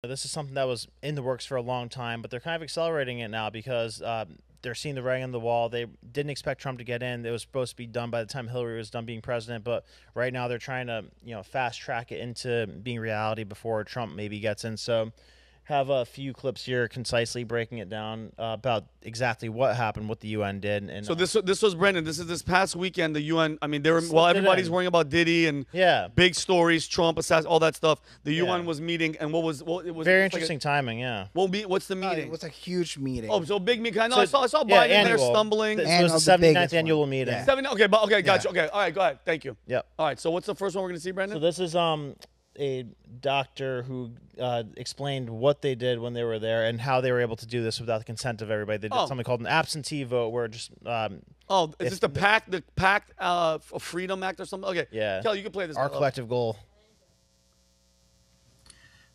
This is something that was in the works for a long time, but they're kind of accelerating it now because they're seeing the writing on the wall. They didn't expect Trump to get in. It was supposed to be done by the time Hillary was done being president, but right now they're trying to, fast track it into being reality before Trump maybe gets in. So have a few clips here concisely breaking it down about exactly what happened, what the UN did. And so this was Brendan. This is this past weekend. The UN. I mean, they were everybody's worrying about Diddy and big stories, Trump, all that stuff. The UN was meeting, and it was very interesting timing. Yeah. What's the meeting? It was a huge meeting. Oh, so big meeting. I know. I saw Biden there stumbling. It was the 79th annual meeting. Yeah. Okay, gotcha. Okay, all right, go ahead. Thank you. Yep. All right. So what's the first one we're gonna see, Brendan? So this is a doctor who explained what they did when they were there and how they were able to do this without the consent of everybody. They did something called an absentee vote, where just is this the Pact of Freedom Act or something? Okay, yeah. Kelly, you can play this. Our collective goal.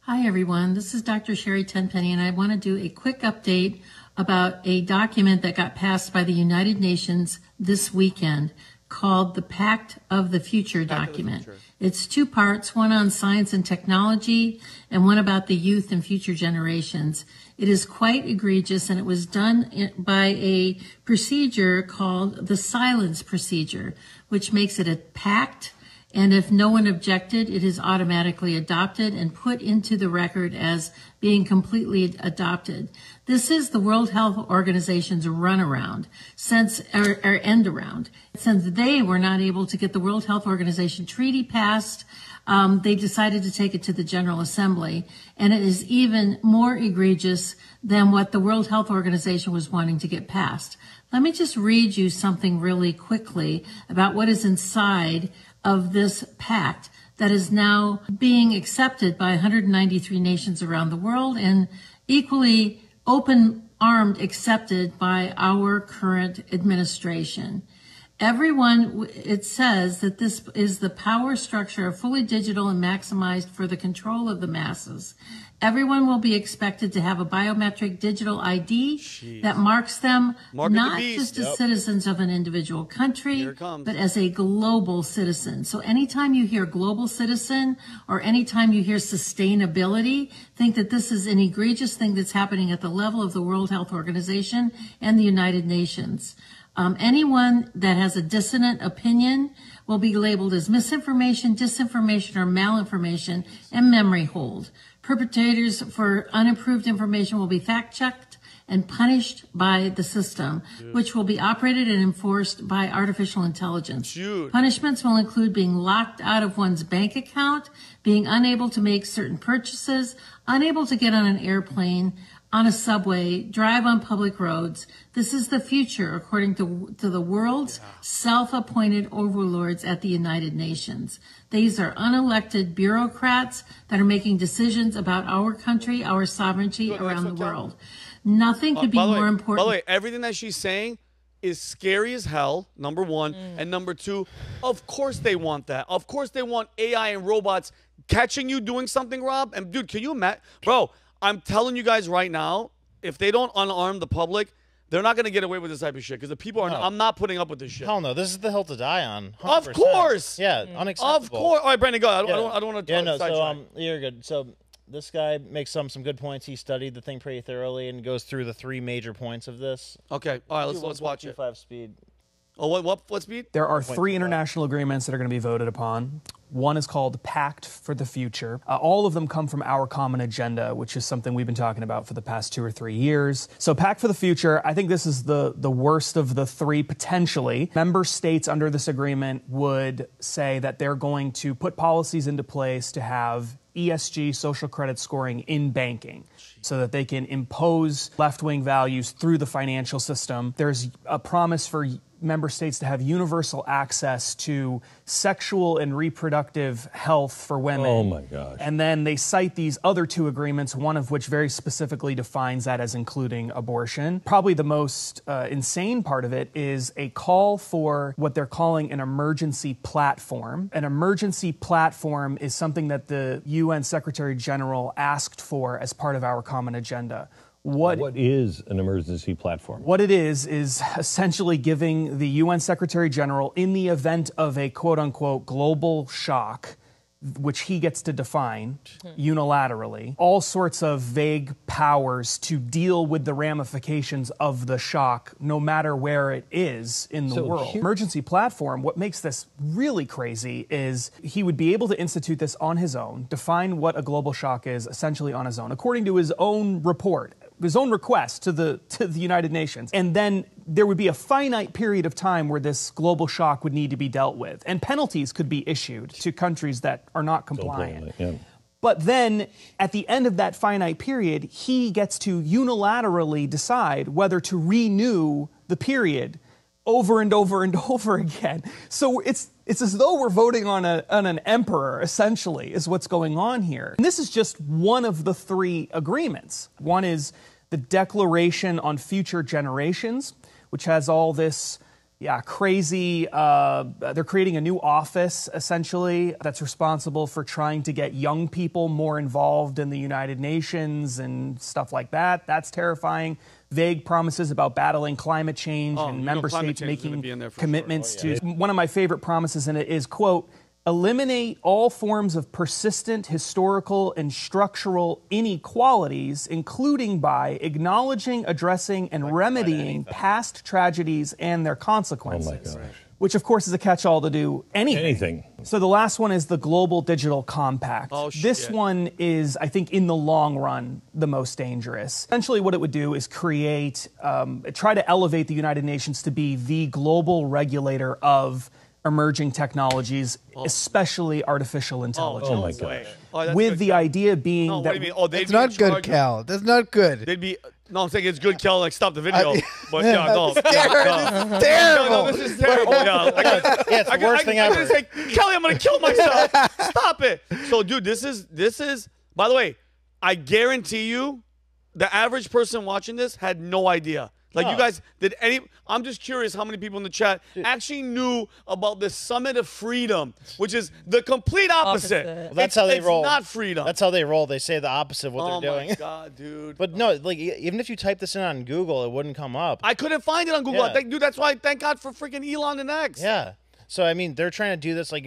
Hi everyone, this is Dr. Sherry Tenpenny, and I want to do a quick update about a document that got passed by the United Nations this weekend called the Pact of the Future document. It's two parts, one on science and technology and one about the youth and future generations. It is quite egregious, and it was done by a procedure called the silence procedure, which makes it a pact. And if no one objected, it is automatically adopted and put into the record as being completely adopted. This is the World Health Organization's runaround, or end around. Since they were not able to get the World Health Organization treaty passed, they decided to take it to the General Assembly. And it is even more egregious than what the World Health Organization was wanting to get passed. Let me just read you something really quickly about what is inside of this pact that is now being accepted by 193 nations around the world and equally open-armed accepted by our current administration. Everyone, it says that this is the power structure of fully digital and maximized for the control of the masses. Everyone will be expected to have a biometric digital ID that marks them not just as citizens of an individual country, but as a global citizen. So anytime you hear global citizen or anytime you hear sustainability, think that this is an egregious thing that's happening at the level of the World Health Organization and the United Nations. Anyone that has a dissonant opinion will be labeled as misinformation, disinformation, or malinformation and memory hold. Perpetrators for unapproved information will be fact-checked and punished by the system, which will be operated and enforced by artificial intelligence. Punishments will include being locked out of one's bank account, being unable to make certain purchases, unable to get on an airplane, on a subway, drive on public roads. This is the future, according to the world's self-appointed overlords at the United Nations. These are unelected bureaucrats that are making decisions about our country, our sovereignty around the world. Nothing could be more important. By the way, everything that she's saying is scary as hell, number one. And number two, of course they want that. Of course they want AI and robots catching you doing something, Rob. And dude, can you imagine? Bro, I'm telling you guys right now, if they don't unarm the public, they're not going to get away with this type of shit because the people are. I'm not putting up with this shit. Hell no, this is the hill to die on. 100%. Of course. Yeah, unacceptable. Of course. All right, Brandon, go. I don't want to. Yeah, no. So you're good. So this guy makes some good points. He studied the thing pretty thoroughly and goes through the 3 major points of this. Okay. All right. Let's watch it. 5 speed. Oh, what speed? There are 3 international agreements that are going to be voted upon. One is called Pact for the Future. All of them come from our common agenda, which is something we've been talking about for the past 2 or 3 years. So Pact for the Future, I think this is the worst of the 3 potentially. Member states under this agreement would say that they're going to put policies into place to have ESG, social credit scoring, in banking so that they can impose left-wing values through the financial system. There's a promise for member states to have universal access to sexual and reproductive health for women. Oh my gosh. And then they cite these other 2 agreements, one of which very specifically defines that as including abortion. Probably the most insane part of it is a call for what they're calling an emergency platform. An emergency platform is something that the UN Secretary General asked for as part of our common agenda. What is an emergency platform? What it is essentially giving the UN Secretary General, in the event of a quote-unquote global shock, which he gets to define unilaterally, all sorts of vague powers to deal with the ramifications of the shock, no matter where it is in the world. Emergency platform, what makes this really crazy is he would be able to institute this on his own, define what a global shock is essentially on his own, according to his own report, his own request to the United Nations. And then there would be a finite period of time where this global shock would need to be dealt with. And penalties could be issued to countries that are not compliant. But then, at the end of that finite period, he gets to unilaterally decide whether to renew the period over and over and over again. So it's as though we're voting on an emperor, essentially, is what's going on here. And this is just one of the three agreements. One is the Declaration on Future Generations, which has all this crazy, they're creating a new office, essentially, that's responsible for trying to get young people more involved in the United Nations and stuff like that. That's terrifying. Vague promises about battling climate change and member states making commitments to. One of my favorite promises in it is, quote, eliminate all forms of persistent historical and structural inequalities, including by acknowledging, addressing, and remedying past tragedies and their consequences. Which, of course, is a catch-all to do anything. So the last one is the Global Digital Compact. This one is, I think, in the long run, the most dangerous. Essentially, what it would do is create, try to elevate the United Nations to be the global regulator of emerging technologies, especially artificial intelligence. Oh my gosh. With the idea being that... What do you mean? Oh, it's not good, Cal. That's not good. They'd be... No, I'm saying it's good, Kel. Like, stop the video. But This is terrible. This is terrible. It's the worst thing ever. I say, Kelly, I'm gonna kill myself. Stop it. So, dude, this is. By the way, I guarantee you, the average person watching this had no idea. Like, you guys, I'm just curious how many people in the chat actually knew about this Summit of Freedom, which is the complete opposite. Well, that's how they roll. It's not freedom. That's how they roll. They say the opposite of what they're doing. Oh, my God, dude. But no, like, even if you type this in on Google, it wouldn't come up. I couldn't find it on Google. Yeah. Dude, that's why, thank God for freaking Elon and X. Yeah. So, I mean, they're trying to do this, like,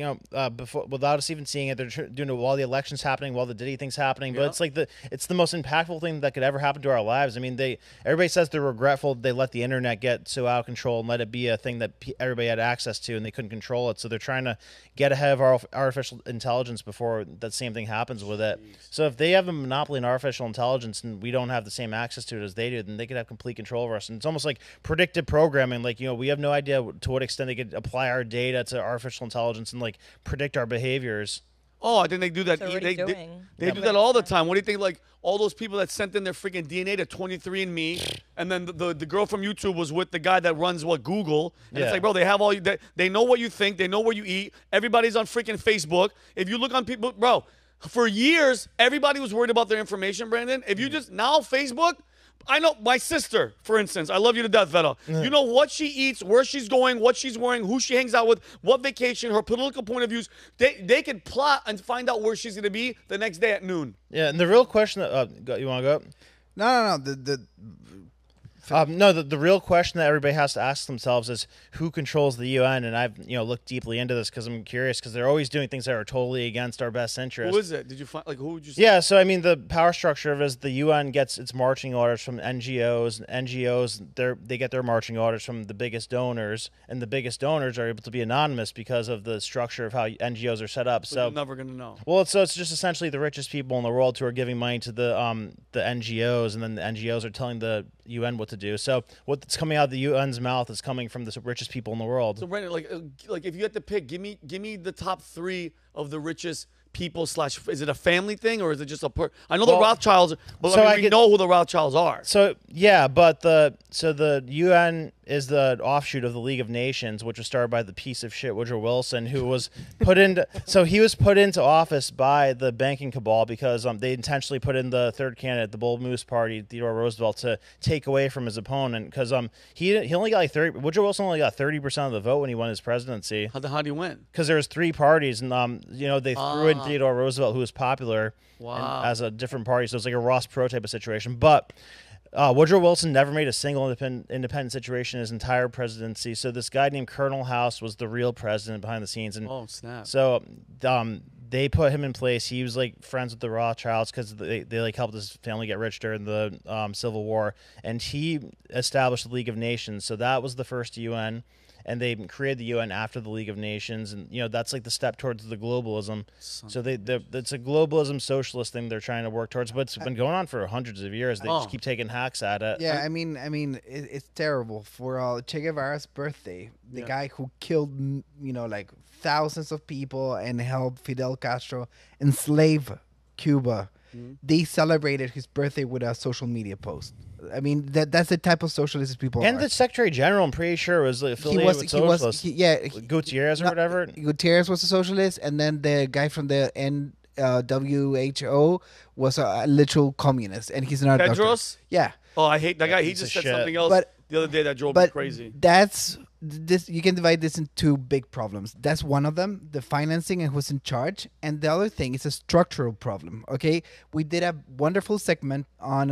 before, without us even seeing it. They're doing it while the election's happening, while the Diddy thing's happening. But it's like it's the most impactful thing that could ever happen to our lives. I mean, everybody says they're regretful they let the internet get so out of control and let it be a thing that everybody had access to and they couldn't control it. So they're trying to get ahead of our artificial intelligence before that same thing happens with it. So if they have a monopoly in artificial intelligence and we don't have the same access to it as they do, then they could have complete control over us. And it's almost like predictive programming. Like, we have no idea to what extent they could apply our data to artificial intelligence and like predict our behaviors. Oh, I think they do that. They do that all the time. What do you think? Like all those people that sent in their freaking DNA to 23andMe, and then the girl from YouTube was with the guy that runs Google. And it's like, bro, they have all they know what you think, they know where you eat. Everybody's on freaking Facebook. If you look on people, bro, for years everybody was worried about their information, Brandon. If you just now Facebook. I know my sister, for instance. I love you to death, Vetta. You know what she eats, where she's going, what she's wearing, who she hangs out with, what vacation, her political point of views. They could plot and find out where she's going to be the next day at noon. Yeah, and the real question that you want to go up? No. The real question that everybody has to ask themselves is who controls the UN, and I've looked deeply into this because I'm curious because they're always doing things that are totally against our best interest. Who is it? Did you find who would you say? Yeah, so I mean the power structure of it is the UN gets its marching orders from NGOs. NGOs they get their marching orders from the biggest donors, and the biggest donors are able to be anonymous because of the structure of how NGOs are set up. So you're never gonna know. Well, it's just essentially the richest people in the world who are giving money to the NGOs, and then the NGOs are telling the UN what to do. So what's coming out of the UN's mouth is coming from the richest people in the world. So Brandon, like if you had to pick, give me the top 3 of the richest people / is it a family thing or is it just a I know the Rothschilds, but so we know who the Rothschilds are. So yeah, but the UN is the offshoot of the League of Nations, which was started by the piece of shit Woodrow Wilson, who was put into he was put into office by the banking cabal because they intentionally put in the third candidate, the Bull Moose Party, Theodore Roosevelt, to take away from his opponent because he only got like 30. Woodrow Wilson only got 30% of the vote when he won his presidency. How did he win? Because there was 3 parties, and they threw in Theodore Roosevelt, who was popular as a different party, so it was like a Ross Perot type of situation, but. Woodrow Wilson never made a single independent situation in his entire presidency. So this guy named Colonel House was the real president behind the scenes. And oh, snap. So they put him in place. He was like friends with the Rothschilds because they like helped his family get rich during the Civil War, and he established the League of Nations. So that was the first UN, and they created the UN after the League of Nations, and that's like the step towards the globalism. So it's a globalism socialist thing they're trying to work towards, but it's been going on for hundreds of years. They just keep taking hacks at it. Yeah, I mean, it's terrible. For Che Guevara's birthday, the guy who killed, like thousands of people and helped Fidel Castro enslave Cuba, they celebrated his birthday with a social media post. I mean, that's the type of socialist people And are. the Secretary General, I'm pretty sure, was affiliated with socialists. Gutierrez or whatever. Gutierrez was a socialist, and then the guy from the WHO was a literal communist, and he's not a doctor. Tedros? Yeah. Oh, I hate that guy. He piece just of said shit. something else But- the other day that drove me crazy. That's this. You can divide this into two big problems. That's one of them, the financing and who's in charge, and the other thing is a structural problem. Okay, we did a wonderful segment on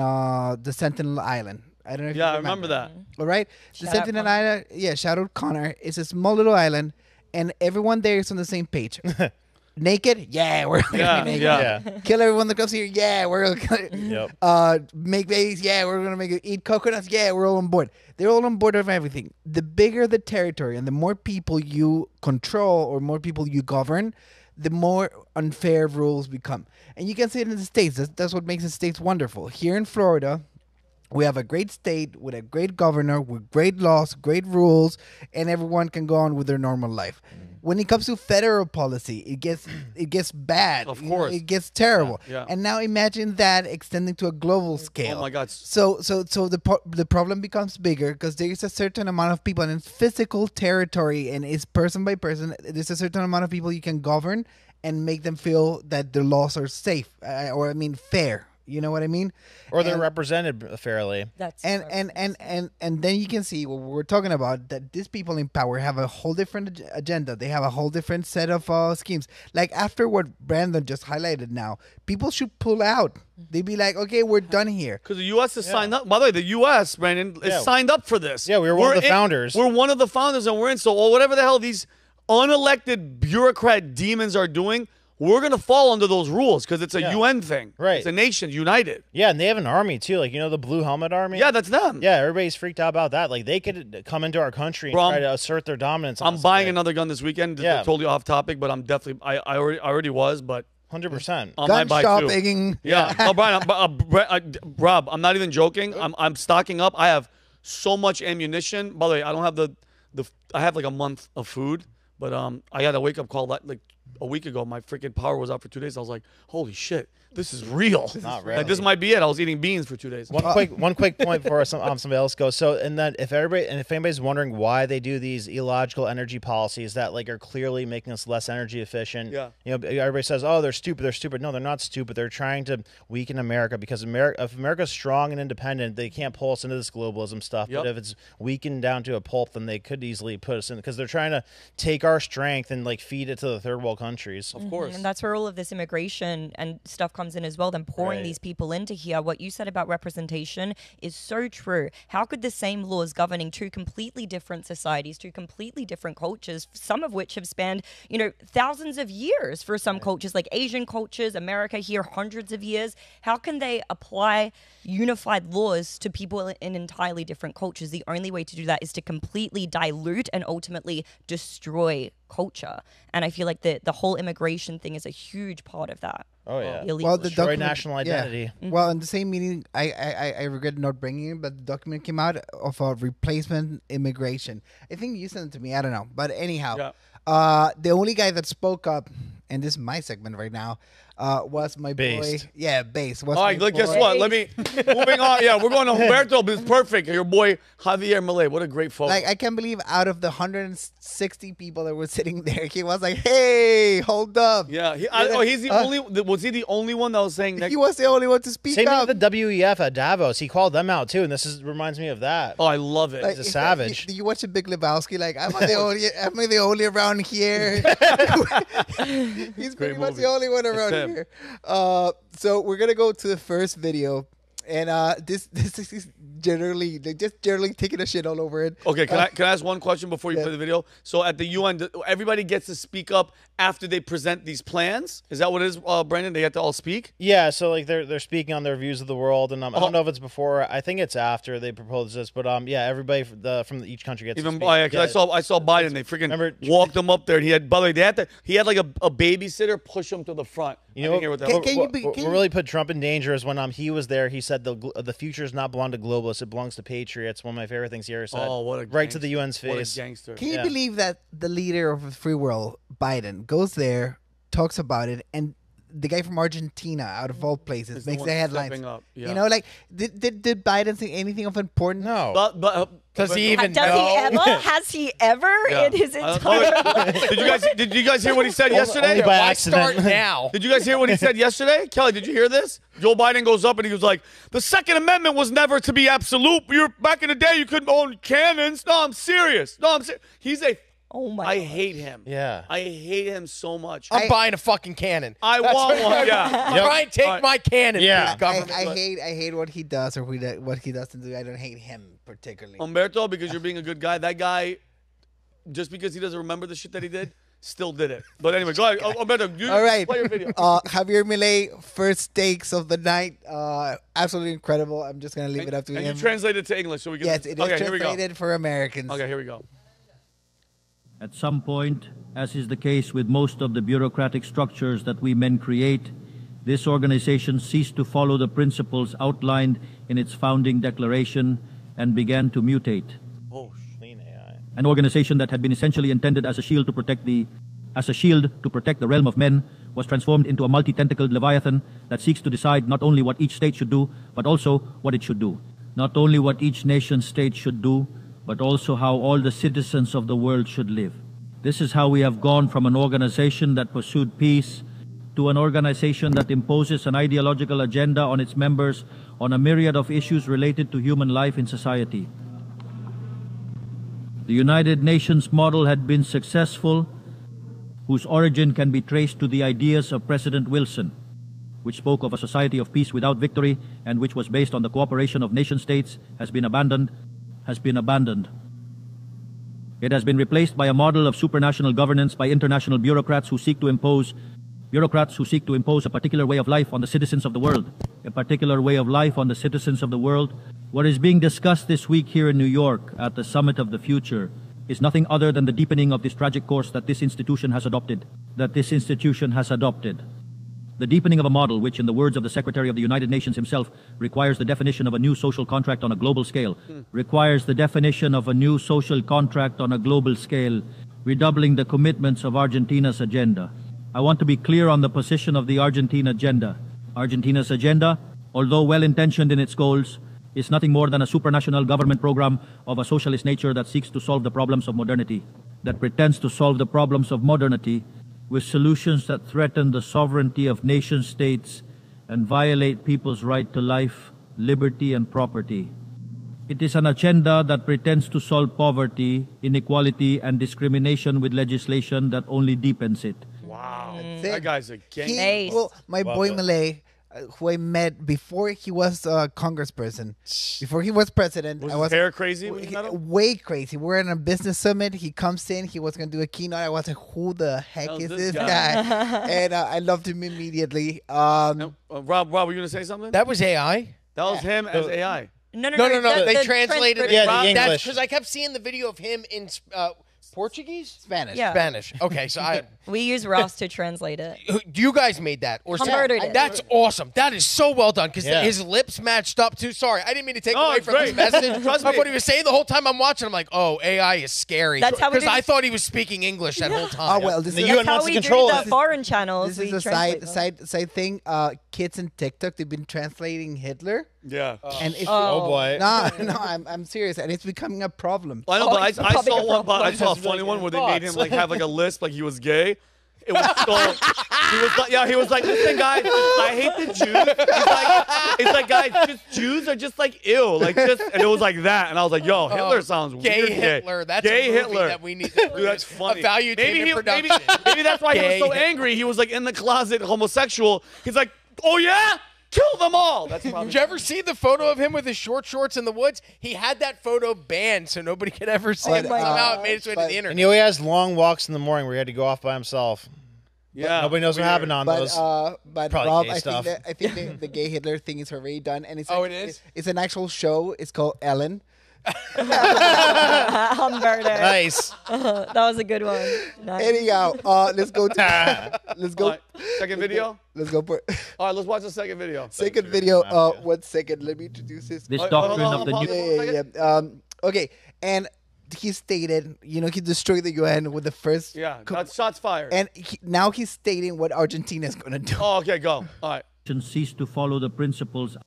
the Sentinel Island. I don't know if Yeah, you I remember that. All right, the Shout out Sentinel Connor. Island. Yeah, shout out Connor. It's a small little island, and everyone there is on the same page. Naked? Yeah, we're gonna Yeah, be naked. yeah. Kill everyone that comes here? Yeah, we're gonna Yep. make babies? Yeah, we're gonna make it. Eat coconuts? Yeah, we're all on board. They're all on board of everything. The bigger the territory and the more people you control or more people you govern, the more unfair rules become. And you can see it in the States. That's what makes the States wonderful. Here in Florida, we have a great state with a great governor, with great laws, great rules, and everyone can go on with their normal life. When it comes to federal policy, it gets bad. Of You know, course. it gets terrible. Yeah. And now imagine that extending to a global scale. Oh my God. So the problem becomes bigger because there is a certain amount of people and it's physical territory and it's person by person. There's a certain amount of people you can govern and make them feel that the laws are safe fair. You know what I mean? Or they're And- represented fairly. That's and then you can see what we're talking about, that these people in power have a whole different agenda. They have a whole different set of schemes. Like after what Brandon just highlighted now, people should pull out. They'd be like, okay, we're done here. Because the U.S. is signed up. By the way, the U.S., Brandon, is Yeah. signed up for this. Yeah, we were one of the founders. We're one of the founders, and we're in. So whatever the hell these unelected bureaucrat demons are doing, we're going to fall under those rules because it's a Yeah. UN thing. Right. It's a nation united. Yeah, and they have an army too. Like, the Blue Helmet Army? Yeah, that's them. Yeah, everybody's freaked out about that. Like, they could come into our country and Bro, try to assert their dominance. on I'm us. buying Like, another gun this weekend. Yeah. Totally off topic, but I'm definitely, I already was, but 100%. I Gun might buy two. shopping. Yeah. No, Brian, Rob, I'm not even joking. I'm stocking up. I have so much ammunition. By the way, I don't have I have like a month of food, but I had a wake up call like a week ago. My freaking power was out for 2 days. I was like, holy shit, this is real. Not Like, this really. might be it. I was eating beans for 2 days. One quick point before somebody else goes. So, and then if anybody's wondering why they do these illogical energy policies that like are clearly making us less energy efficient, Yeah. everybody says, oh, they're stupid. No, they're not stupid. They're trying to weaken America because if America's strong and independent, they can't pull us into this globalism stuff. Yep. But if it's weakened down to a pulp, then they could easily put us in because they're trying to take our strength and like feed it to the third world countries. Of course. And that's where all of this immigration and stuff comes in as well, then pouring Right. these people into here. What you said about representation is so true. How could the same laws governing two completely different societies, two completely different cultures, some of which have spanned, thousands of years for some cultures, like Asian cultures, America here, hundreds of years, how can they apply unified laws to people in entirely different cultures? The only way to do that is to completely dilute and ultimately destroy culture. And I feel like the whole immigration thing is a huge part of that. Oh yeah. Illegal. Destroy document- national identity. Yeah. Well, in the same meeting, I regret not bringing it, but the document came out of a replacement immigration. I think you sent it to me. I don't know, but anyhow, the only guy that spoke up, and this is my segment right now, was my Based. boy. Yeah, Base. Was All right, my look, guess boy. what? Moving on. Yeah, we're going to Humberto, but it's perfect. Your boy, Javier Milei. What a great photo. Like, I can't believe out of the 160 people that were sitting there, he was like, "Hey, hold up." yeah. He's the only, was he the only one that was saying that? He was the only one to speak Same thing up. with the WEF at Davos. He called them out too, and reminds me of that. Oh, I love it. He's a savage. Do you watch the Big Lebowski? Like, am I the only around here? He's pretty much movie. the only one around him. here. So we're gonna go to the first video, And this is generally just taking a shit all over it. Okay, can I ask one question before you play the video? So at the UN, everybody gets to speak up after they present these plans. Is that what it is, Brandon? They have to all speak? Yeah, so like they're speaking on their views of the world, and I don't know if it's before. I think it's after they propose this, but yeah, everybody from each country gets to speak. Yeah, because I saw Biden. They freaking walked him up there, and he had, by the way, he had like a babysitter push him to the front. You know what really put Trump in danger is when he was there. He said the future does not belong to globalists; it belongs to patriots. One of my favorite things he ever said. Oh, what a right to the UN's face. What a gangster! Can you believe that the leader of the free world, Biden, goes there, talks about it, and the guy from Argentina, out of all places, makes the headlines. Yeah. You know, like did Biden say anything of importance? No. But does he even Does he ever? Has he ever in his entire Did you guys hear what he said yesterday? Only by accident. Start now. Did you guys hear what he said yesterday? Kelly, did you hear this? Joe Biden goes up and he was like, the Second Amendment was never to be absolute. Back in the day, you couldn't own cannons. No, I'm serious. He's a... Oh my! I hate him. Yeah. I hate him so much. I'm buying a fucking cannon. I want one. Yeah. Try and take my cannon. Yeah. Government. I hate what he does or what he doesn't do. I don't hate him particularly. Umberto, because you're being a good guy. That guy, just because he doesn't remember the shit that he did, still did it. But anyway, go ahead. Umberto, all right. Play your video. Javier Milei, first takes of the night. Absolutely incredible. I'm just gonna leave it up to him. And you translate it to English so we can. Yes, it is translated for Americans. Okay, here we go. At some point, as is the case with most of the bureaucratic structures that we men create, this organization ceased to follow the principles outlined in its founding declaration and began to mutate. Oh, clean AI. An organization that had been essentially intended as a shield to protect the realm of men was transformed into a multi-tentacled leviathan that seeks to decide not only what each state should do, but also what it should do. Not only what each nation state should do, but also how all the citizens of the world should live. This is how we have gone from an organization that pursued peace to an organization that imposes an ideological agenda on its members on a myriad of issues related to human life in society. The United Nations model had been successful, whose origin can be traced to the ideas of President Wilson, which spoke of a society of peace without victory and which was based on the cooperation of nation states, has been abandoned. It has been replaced by a model of supranational governance by international bureaucrats who seek to impose a particular way of life on the citizens of the world. What is being discussed this week here in New York at the Summit of the Future is nothing other than the deepening of this tragic course that this institution has adopted. The deepening of a model which, in the words of the Secretary of the United Nations himself, requires the definition of a new social contract on a global scale. Redoubling the commitments of Argentina's agenda. I want to be clear on the position of the Argentine agenda. Argentina's agenda, although well-intentioned in its goals, is nothing more than a supranational government program of a socialist nature that seeks to solve the problems of modernity, that pretends to solve the problems of modernity with solutions that threaten the sovereignty of nation states and violate people's right to life, liberty, and property. It is an agenda that pretends to solve poverty, inequality, and discrimination with legislation that only deepens it. Wow. That guy's a gangster. Well, my boy Milei, who I met before he was congressperson, before he was president. Was his hair crazy when you met him? Way crazy. We're in a business summit. He comes in. He was going to do a keynote. I was like, who the heck is this guy? And I loved him immediately. Rob, were you going to say something? That was AI? That was him as AI. No. They translated it. Yeah, the English. Because I kept seeing the video of him in Portuguese? Spanish. Yeah. Spanish. Okay, so We use Ross to translate it. you guys made that, or Humberto did. that's awesome. That is so well done because Yeah. his lips matched up too. Sorry, I didn't mean to take away it's from his great. message. Trust But me. what he was saying the whole time I'm watching, I'm like, oh, AI is scary. That's how we Because do- I thought he was speaking English that whole time. Oh, well, this The is UN That's how wants to we control do it. the foreign channels. This is we a translate them. side thing. Kids in TikTok, they've been translating Hitler. Yeah. And it's, Oh boy. No, I'm serious, and it's becoming a problem. I know, but it's I probably saw a one. problem. I saw a funny one where they made him like have like a lisp, like he was gay. It was so. He was like, listen, guys, I hate the Jews. It's like, guys, just Jews are just like ew, like just, and it was like that, and I was like, yo, Hitler sounds Gay weird. Hitler. That's gay a movie Hitler. that we need to Dude, that's funny. A value-tainted maybe, production. maybe that's why he was Gay so Hitler. angry. He was like in the closet, homosexual. He's like, oh yeah. kill them all. That's probably. Did you ever see the photo of him with his short shorts in the woods? He had that photo banned so nobody could ever see it. Somehow it made its way to the internet. And he always has long walks in the morning where he had to go off by himself. Yeah, nobody knows what happened on those. But Probably Rob, gay I stuff. think the gay Hitler thing is already done, and it's it is. It's an actual show. It's called Ellen. Humberto. Nice. That was a good one. Nice. Anyhow, let's go. Let's go. All right, second video. Let's go. For, All right, let's watch the second video. second video. 1 second. Let me introduce this. This Hold doctrine on, of the pause new it. Yeah. Okay, and he stated, he destroyed the UN with the first. Yeah, got shots fired. And now he's stating what Argentina is gonna do. Oh, okay, go. All right. cease to follow the principles.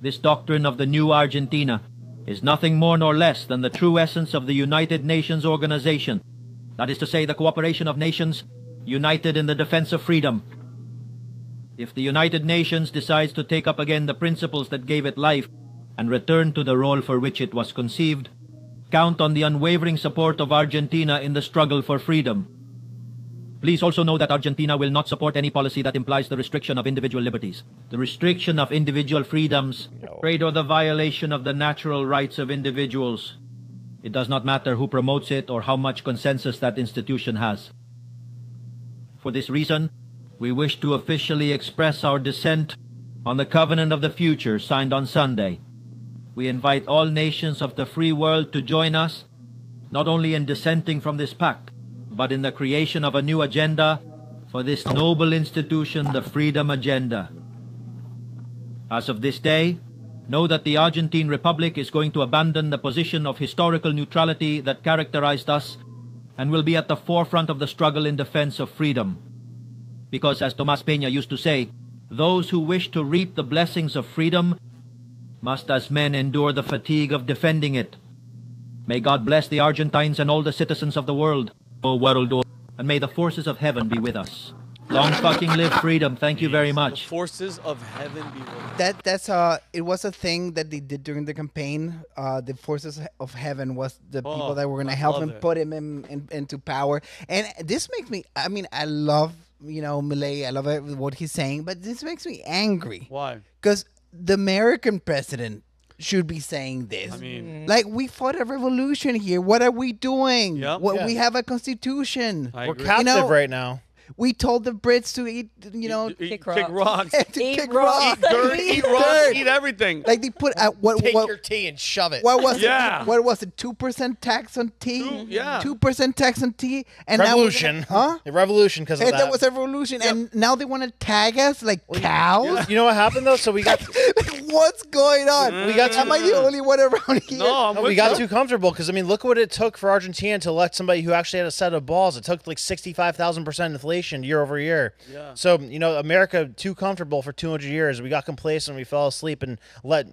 This doctrine of the new Argentina is nothing more nor less than the true essence of the United Nations organization. That is to say, the cooperation of nations united in the defense of freedom. If the United Nations decides to take up again the principles that gave it life and return to the role for which it was conceived, count on the unwavering support of Argentina in the struggle for freedom. Please also know that Argentina will not support any policy that implies the restriction of individual liberties, the restriction of individual freedoms, trade, or the violation of the natural rights of individuals. It does not matter who promotes it or how much consensus that institution has. For this reason, we wish to officially express our dissent on the Covenant of the Future signed on Sunday. We invite all nations of the free world to join us, not only in dissenting from this pact, but in the creation of a new agenda for this noble institution, the Freedom Agenda. As of this day, know that the Argentine Republic is going to abandon the position of historical neutrality that characterized us and will be at the forefront of the struggle in defense of freedom. Because, as Tomas Peña used to say, those who wish to reap the blessings of freedom must as men endure the fatigue of defending it. May God bless the Argentines and all the citizens of the world, and may the forces of heaven be with us. Long fucking live freedom. Thank you very much. The forces of heaven be with us. It was a thing that they did during the campaign. The forces of heaven was the people that were going to help him put him into power. And this makes me, I love, Milei. I love what he's saying, but this makes me angry. Why? Because the American president should be saying this. I mean, like, we fought a revolution here. What are we doing? Yep. We have a constitution. I We're agree. captive right now. We told the Brits to eat, Kick rocks. to Eat kick rocks. rocks. Eat dirt, eat rocks, eat everything. Like, they put Take your tea and shove it. what was Yeah. it? What was it? 2% tax on tea. 2% tax on tea. And Revolution. Huh? A revolution because of And that. that was a revolution, and now they want to tag us like cows. You know what happened though? So we got What's going on? We got Am I the only one around here? No, I'm we with got you. too comfortable because look what it took for Argentina to elect somebody who actually had a set of balls. It took like 65,000% inflation year over year. Yeah. So America too comfortable for 200 years. We got complacent. We fell asleep and let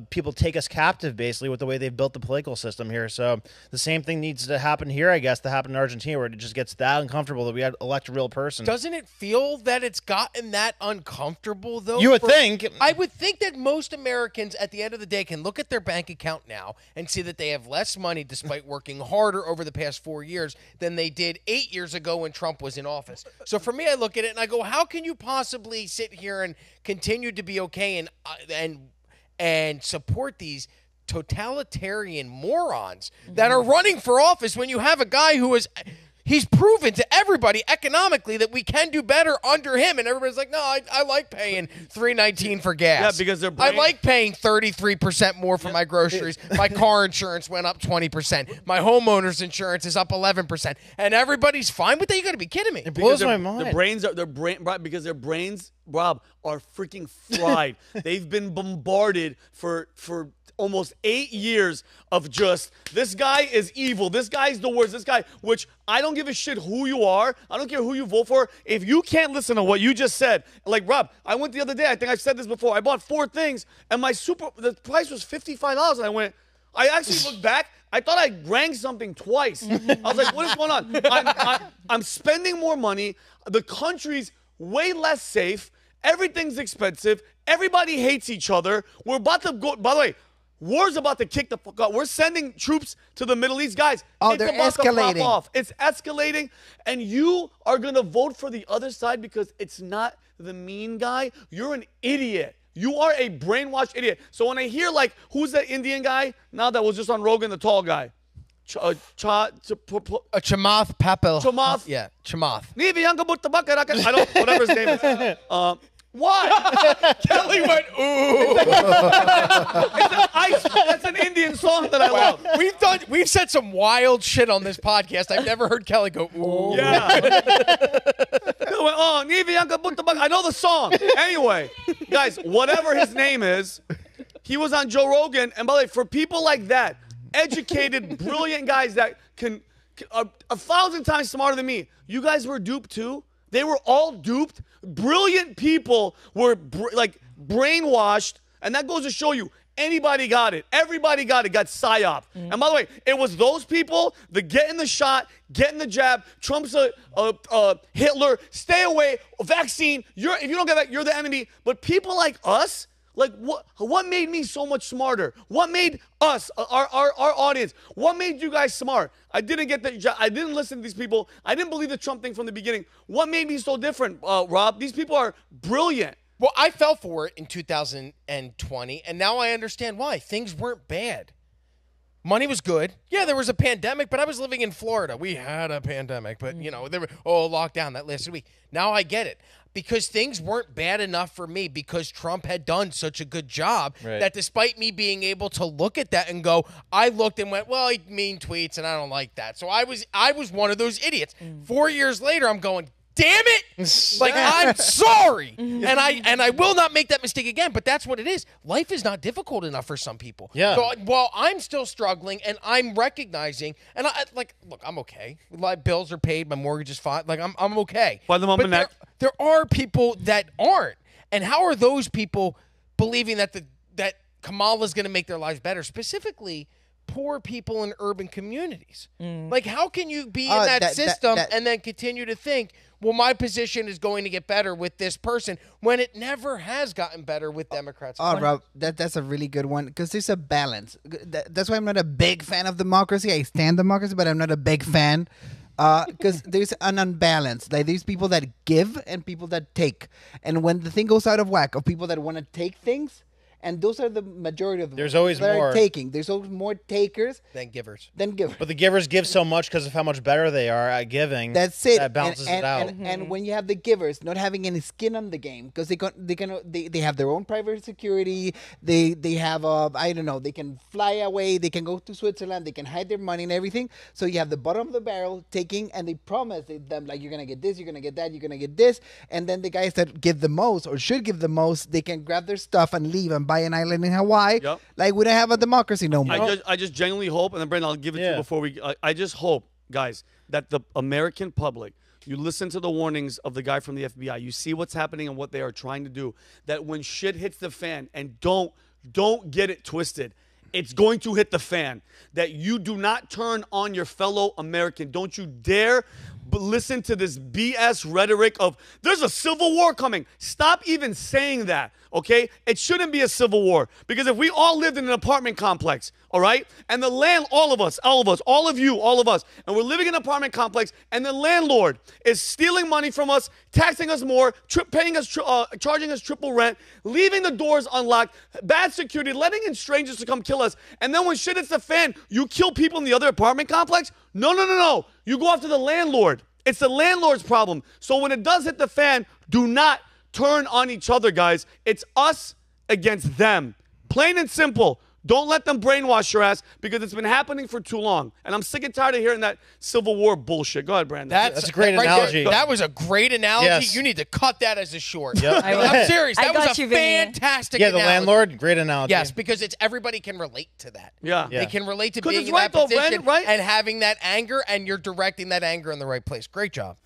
people take us captive basically with the way they've built the political system here. So the same thing needs to happen here, I guess, to happen in Argentina, where it just gets that uncomfortable that we had to elect a real person. Doesn't it feel that it's gotten that uncomfortable, though? You would think. I would think that most Americans, at the end of the day, can look at their bank account now and see that they have less money despite working harder over the past 4 years than they did 8 years ago when Trump was in office. So for me, I look at it and I go, how can you possibly sit here and continue to be okay and support these totalitarian morons that are running for office when you have a guy who is... He's proven to everybody economically that we can do better under him, and everybody's like, "No, I like paying $3.19 for gas. Yeah, because they're I like paying 33% more for my groceries. My car insurance went up 20%. My homeowner's insurance is up 11%, and everybody's fine with that. You got to be kidding me! It blows my Their mind. brains are because their brains, Rob, are freaking fried. They've been bombarded for almost 8 years of just, this guy is evil, this guy's the worst, this guy, which I don't give a shit who you are, I don't care who you vote for. If you can't listen to what you just said, like Rob, I went the other day, I think I've said this before, I bought 4 things, and the price was $55, and I actually looked back, I thought I rang something twice. I was like, what is going on? I'm spending more money, the country's way less safe, everything's expensive, everybody hates each other, we're about to go, by the way, War's about to kick the fuck up. We're sending troops to the Middle East. Guys, Oh, it's they're about escalating. to pop off. It's escalating, and you are going to vote for the other side because it's not the mean guy. You're an idiot. You are a brainwashed idiot. So when I hear, like, who's that Indian guy now that was just on Rogan, the tall guy? Chamath Papel. Chamath. Yeah, Chamath. I don't, whatever his name is. What? Kelly went, ooh. That's an Indian song that I love. We've said some wild shit on this podcast. I've never heard Kelly go, ooh. Yeah. I know the song. Anyway, guys, whatever his name is, he was on Joe Rogan. And by the way, for people like that, educated, brilliant guys that are 1,000 times smarter than me, you guys were duped too. They were all duped. Brilliant people were brainwashed, and that goes to show you anybody got it. Everybody got it. Got psyop. And by the way, it was those people that getting the shot, getting the jab. Trump's a Hitler. Stay away. Vaccine. If you don't get that, you're the enemy. But people like us. Like, what made me so much smarter? What made us, our audience, what made you guys smart? I didn't get that. I didn't listen to these people. I didn't believe the Trump thing from the beginning. What made me so different, Rob? These people are brilliant. Well, I fell for it in 2020, and now I understand why. Things weren't bad. Money was good. Yeah, there was a pandemic, but I was living in Florida. We had a pandemic, but, there were, lockdown that lasted a week. Now I get it. Because things weren't bad enough for me because Trump had done such a good job that despite me being able to look at that and go, I looked and went, well, he mean tweets and I don't like that. So I was one of those idiots. 4 years later, I'm going, damn it! Like, I'm sorry, and I will not make that mistake again. But that's what it is. Life is not difficult enough for some people. Yeah. So while I'm still struggling, and I'm recognizing, and look, I'm okay. My bills are paid. My mortgage is fine. Like I'm okay. By the moment but there are people that aren't, and how are those people believing that that Kamala's going to make their lives better? Specifically, poor people in urban communities. Like, how can you be in that system and then continue to think, well, my position is going to get better with this person when it never has gotten better with Democrats? Oh, Rob, that's a really good one because there's a balance. That's why I'm not a big fan of democracy. I stand democracy, but I'm not a big fan because there's an unbalance. Like, there's people that give and people that take. And when the thing goes out of whack of people that want to take things, and those are the majority of them. There's always that more are taking. There's always more takers than givers. But the givers give so much because of how much better they are at giving. That's it. That balances it out. And when you have the givers not having any skin on the game, because they have their own private security. They have I don't know. They can fly away. They can go to Switzerland. They can hide their money and everything. So you have the bottom of the barrel taking, and they promise them like, you're gonna get this, you're gonna get that, you're gonna get this, and then the guys that give the most or should give the most, they can grab their stuff and leave and buy an island in Hawaii. Yep. Like, we don't have a democracy no more. I just genuinely hope, and then Brandon, I'll give it to you before we. I just hope, guys, that the American public, you listen to the warnings of the guy from the FBI. You see what's happening and what they are trying to do. That when shit hits the fan, and don't get it twisted, it's going to hit the fan. That you do not turn on your fellow American. Don't you dare listen to this BS rhetoric of there's a civil war coming. Stop even saying that, okay? It shouldn't be a civil war, because if we all lived in an apartment complex, all right, and the all of us, all of you, all of us, and we're living in an apartment complex, and the landlord is stealing money from us, taxing us more, paying us, charging us triple rent, leaving the doors unlocked, bad security, letting in strangers to come kill us, and then when shit hits the fan, you kill people in the other apartment complex? No. You go after the landlord. It's the landlord's problem. So when it does hit the fan, do not turn on each other, guys. It's us against them. Plain and simple. Don't let them brainwash your ass, because it's been happening for too long. And I'm sick and tired of hearing that Civil War bullshit. Go ahead, Brandon. That's a great analogy. That was a great analogy. Yes. You need to cut that as a short. Yep. I'm serious. That I got was a you, Vinny. fantastic Yeah, analogy. the landlord, great analogy. Yes, because everybody can relate to that. Yeah. They can relate to 'Cause being it's in right that though, position Brandon, right? and having that anger, and you're directing that anger in the right place. Great job.